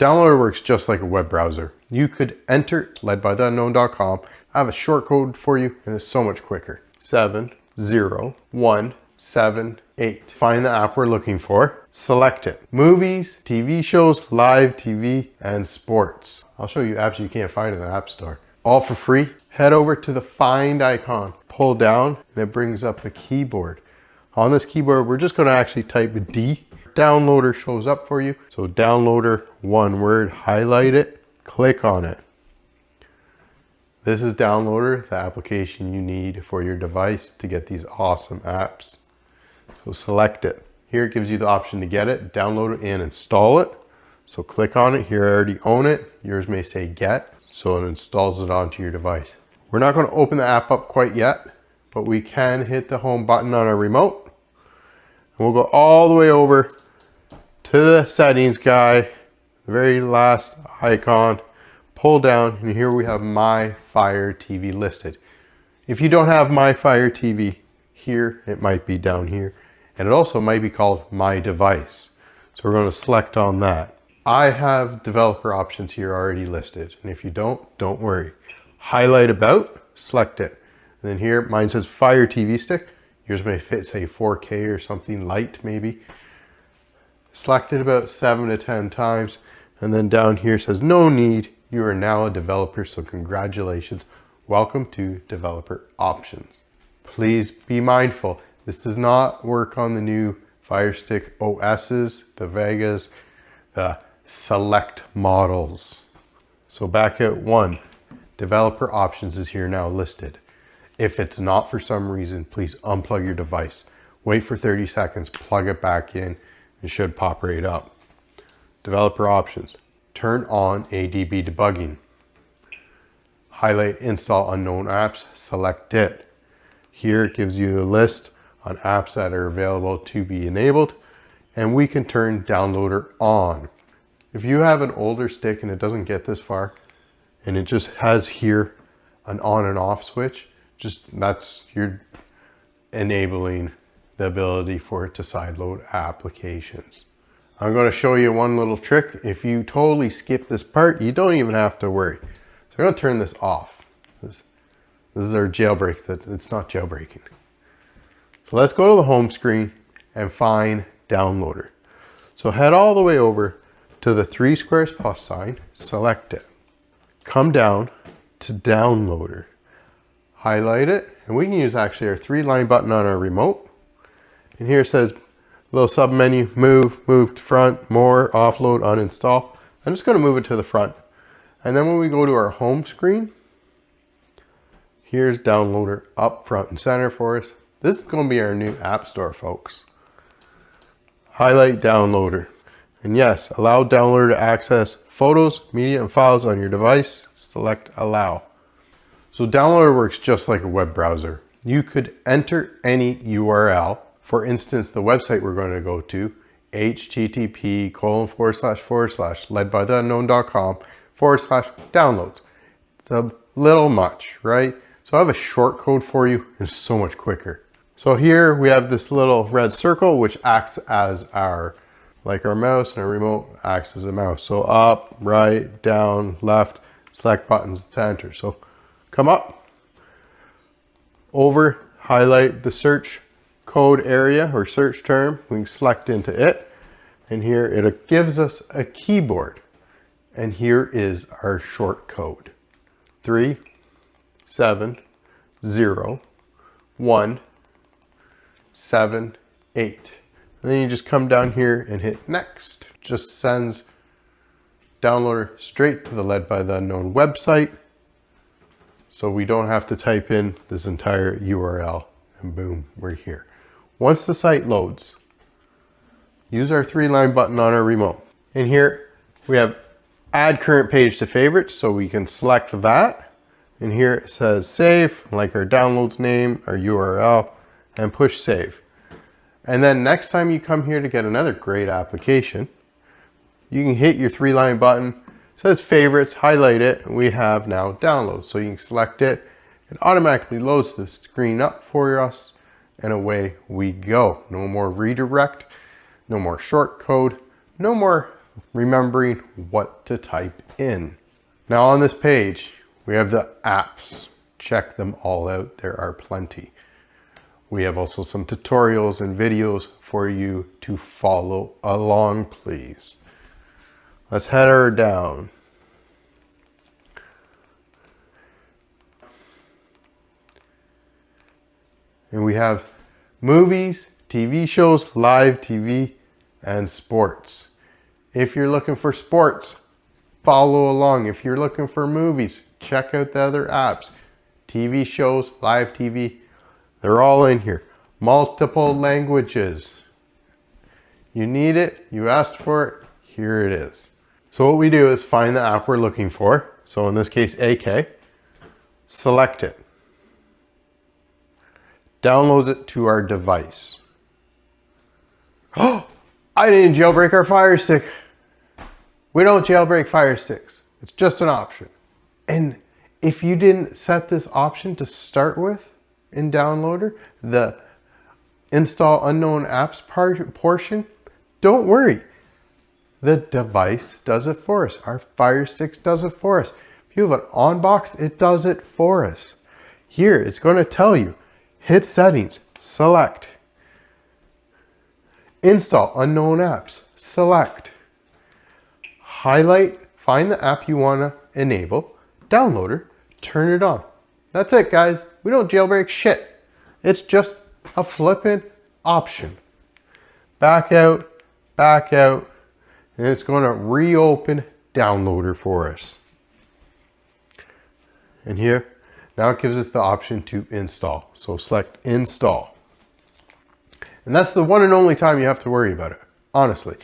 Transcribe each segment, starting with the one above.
Downloader works just like a web browser. You could enter ledbytheunknown.com. I have a short code for you and it's so much quicker. 70178. Find the app we're looking for, select it. Movies, TV shows, live TV, and sports. I'll show you apps you can't find in the App Store. All for free. Head over to the find icon, pull down, and it brings up a keyboard. On this keyboard, we're just gonna actually type D. Downloader shows up for you. So downloader, one word, highlight it, click on it. This is Downloader, the application you need for your device to get these awesome apps. So select it. Here it gives you the option to get it, download it, and install it. So click on it. Here I already own it. Yours may say get, so it installs it onto your device. We're not going to open the app up quite yet, but we can hit the home button on our remote. And we'll go all the way over to the settings guy, the very last icon, pull down, and here we have My Fire TV listed. If you don't have My Fire TV here, it might be down here, and it also might be called My Device. So we're going to select on that. I have developer options here already listed, and if you don't worry. Highlight About, select it. And then here, mine says Fire TV Stick. Yours may fit, say, 4K or something light, maybe. Select it about 7 to 10 times, and then down here says no need. You are now a developer, so congratulations. Welcome to developer options. Please be mindful. This does not work on the new Fire Stick OSs, the Vegas, the select models. So back at 1, developer options is here now listed. If it's not for some reason, please unplug your device. Wait for 30 seconds, plug it back in. It should pop right up. Developer options. Turn on ADB debugging. Highlight install unknown apps. Select it. Here it gives you a list on apps that are available to be enabled. And we can turn downloader on. If you have an older stick and it doesn't get this far, and it just has here an on and off switch, that's you're enabling the ability for it to sideload applications. I'm going to show you one little trick. If you totally skip this part, you don't even have to worry. So I'm going to turn this off. This is our jailbreak. It's not jailbreaking. So let's go to the home screen and find Downloader. So head all the way over to the 3 squares plus sign, select it. Come down to Downloader. Highlight it, and we can use actually our 3-line button on our remote. And here it says, little sub menu, move to front, more, offload, uninstall. I'm just going to move it to the front. And then when we go to our home screen, here's Downloader up front and center for us. This is going to be our new App Store, folks. Highlight Downloader. And yes, allow Downloader to access photos, media, and files on your device. Select Allow. So Downloader works just like a web browser. You could enter any URL. For instance, the website we're going to go to, http://ledbytheunknown.com/downloads. It's a little much, right? So I have a short code for you. It's so much quicker. So here we have this little red circle, which acts as our mouse, and our remote acts as a mouse. So up, right, down, left, select buttons to enter. So come up, over, highlight the search code area or search term. We can select into it, and here it gives us a keyboard, and here is our short code: 3701778. And then you just come down here and hit next. Just sends Downloader straight to the Led by the Unknown website, so we don't have to type in this entire URL, and boom, we're here. Once the site loads, use our 3-line button on our remote. And here we have add current page to favorites, so we can select that. And here it says save, like our downloads name, our URL, and push save. And then next time you come here to get another great application, you can hit your 3-line button. It says favorites, highlight it, and we have now downloads. So you can select it. It automatically loads the screen up for us, and away we go. No more redirect, no more short code, no more remembering what to type in. Now on this page, we have the apps. Check them all out. There are plenty. We have also some tutorials and videos for you to follow along, please. Let's head her down. And we have movies, TV shows, live TV, and sports. If you're looking for sports, follow along. If you're looking for movies, check out the other apps. TV shows, live TV, they're all in here. Multiple languages. You need it, you asked for it, here it is. So what we do is find the app we're looking for. So in this case, AK. Select it. Download it to our device. Oh, I didn't jailbreak our Fire Stick. We don't jailbreak Fire Sticks. It's just an option. And if you didn't set this option to start with in Downloader, the install unknown apps portion, don't worry. The device does it for us. Our Fire Stick does it for us. If you have an on box, it does it for us. Here, it's going to tell you, hit settings, select. Install unknown apps, select. Highlight, find the app you want to enable, Downloader, turn it on. That's it, guys. We don't jailbreak shit. It's just a flippin' option. Back out, and it's going to reopen Downloader for us. And here, now it gives us the option to install. So select install. And that's the one and only time you have to worry about it, honestly.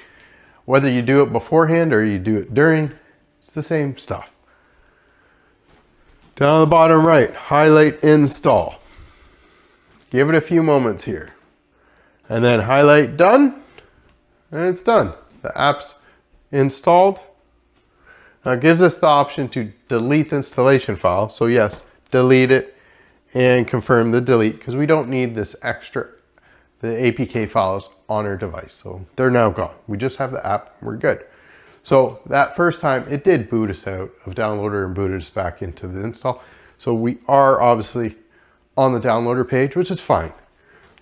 Whether you do it beforehand or you do it during, it's the same stuff. Down on the bottom right, highlight install. Give it a few moments here. And then highlight done, and it's done. The app's installed. Now it gives us the option to delete the installation file. So yes, delete it and confirm the delete because we don't need this extra, the APK files on our device. So they're now gone. We just have the app, we're good. So that first time it did boot us out of Downloader and booted us back into the install. So we are obviously on the Downloader page, which is fine.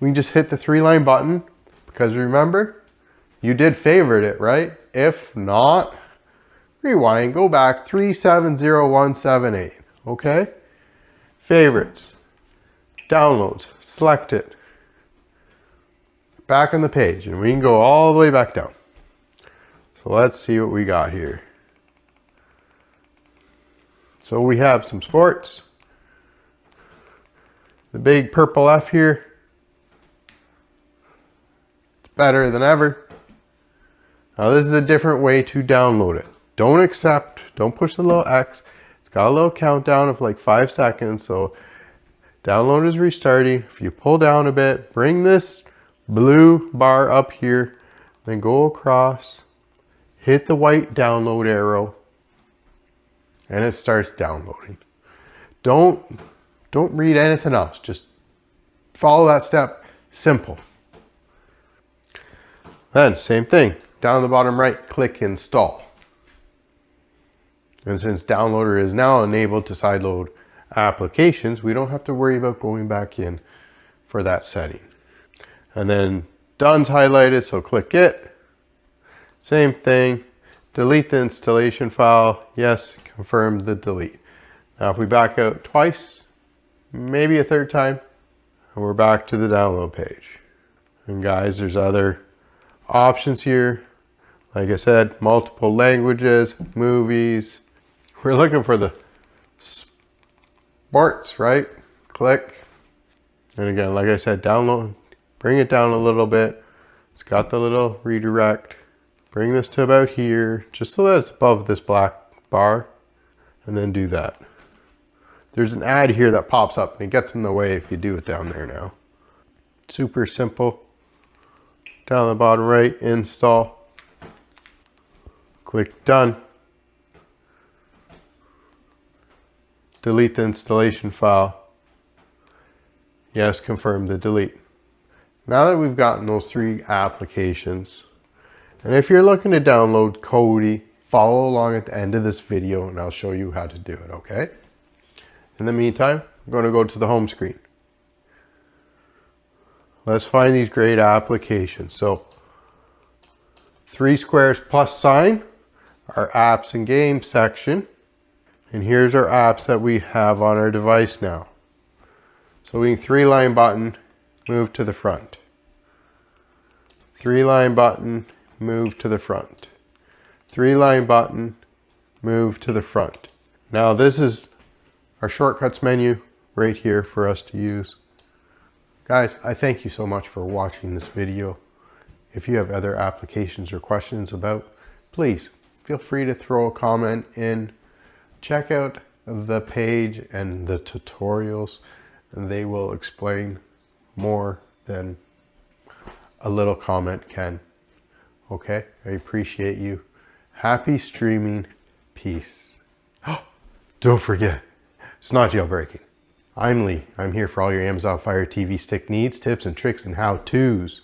We can just hit the 3-line button because remember, you did favorite it, right? If not, rewind, go back 370178, okay? Favorites, downloads, select it. Back on the page, and we can go all the way back down. So let's see what we got here. So we have some sports. The big purple F here. It's better than ever. Now this is a different way to download it. Don't accept, don't push the little X. It's got a little countdown of like 5 seconds. So download is restarting. If you pull down a bit, bring this blue bar up here, then go across, hit the white download arrow, and it starts downloading. Don't read anything else. Just follow that step. Simple. Then same thing. Down the bottom right, click install. And since Downloader is now enabled to sideload applications, we don't have to worry about going back in for that setting. And then done's highlighted, so click it. Same thing, delete the installation file. Yes, confirm the delete. Now if we back out twice, maybe a third time, and we're back to the download page. And guys, there's other options here. Like I said, multiple languages, movies. We're looking for the sports, right? Click. And again, like I said, download, bring it down a little bit. It's got the little redirect. Bring this to about here, just so that it's above this black bar, and then do that. There's an ad here that pops up and it gets in the way if you do it down there now. Super simple. Down the bottom right, install. Click done. Delete the installation file. Yes, confirm the delete. Now that we've gotten those 3 applications And if you're looking to download Kodi, follow along at the end of this video and I'll show you how to do it, okay? In the meantime, I'm going to go to the home screen. Let's find these great applications. So 3 squares plus sign, our apps and games section. And here's our apps that we have on our device now. So we can 3-line button, move to the front. 3-line button, move to the front. 3-line button, move to the front. Now this is our shortcuts menu right here for us to use. Guys, I thank you so much for watching this video. If you have other applications or questions about, please feel free to throw a comment in. Check out the page and the tutorials, and they will explain more than a little comment can. Okay, I appreciate you. Happy streaming. Peace. Don't forget, it's not jailbreaking. I'm Lee. I'm here for all your Amazon Fire TV Stick needs, tips, and tricks and how-tos.